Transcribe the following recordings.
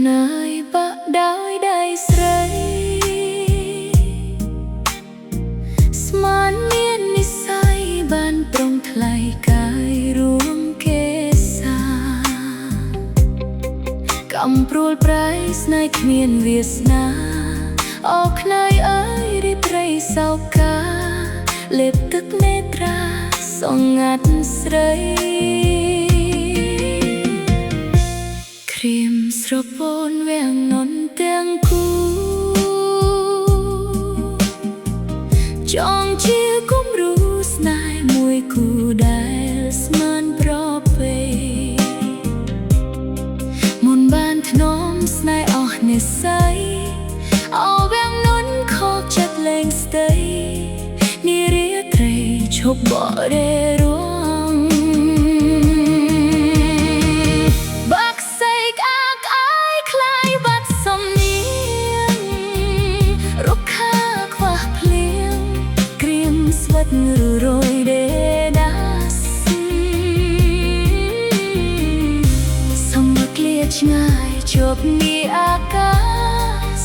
ខ្នើយបាក់ដោយដៃស្រីស្មានមាននិស្ស័យបានត្រង់ថ្លៃកាយរួមគេសាកំព្រួលប្រៃស្នេហ៍គ្មានវាសនាអូខ្នើយអើយរីព្រៃសោកាលេបទឹកនេត្រាសងងាត់ស្រីក្រៀមស្រពោនវាំងនន់ទាំងគូចងជាគំរូស្នេហ៍មួយគូដែលស្មានប្រពៃមុនបានធ្នមស្នេហ៍អស់និស្ស័យអោវាំងនន់ខកចិត្តលែងស្ដីនារីត្រីឈប់បរិរងបាក់សេកអាកអាយคล้ายបាត់សំនៀងរុក្ខាខ្វះភ្លៀងក្រៀមស្វិតរយដេដាសសម្បក្លៀតឆ្ងាយជាប់នីអាកាស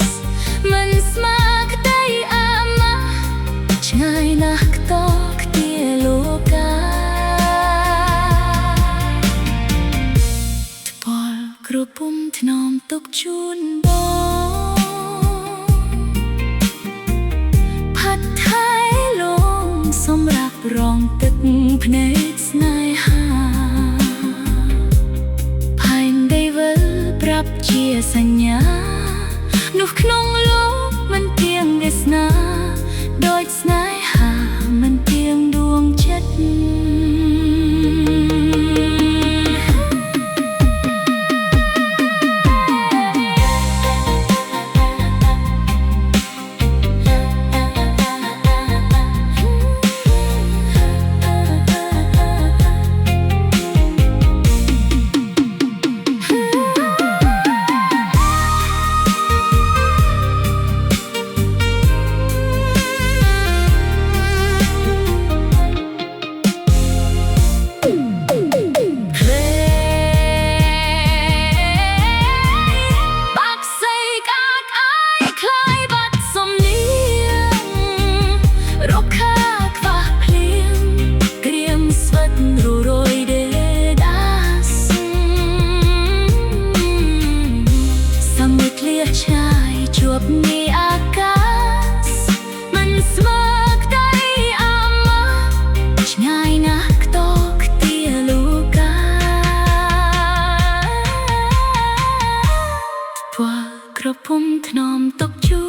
មិនស្មើក្តីអាម៉ាស់ឆ្ងាយណាស់ខ្ទខ្ទាលោកាថ្ពាល់ក្រពុំថ្នមទុកជូនបងផាត់ថៃលងសម្រាប់រងទឹកភ្នែកស្នេហាផែនដីវិលប្រាប់ជាសញ្ញានោះក្នុងលោកមិនទៀងវាសនាដូចស្នេហាមិនទៀងដួងចិត្តជួបនីអាកាសមិនស្មើក្តីអាម៉ាស់ឆ្ងាយណាស់ខ្ទខ្ទាលោកាព្រោះក្រពុំថ្នមទុកជូ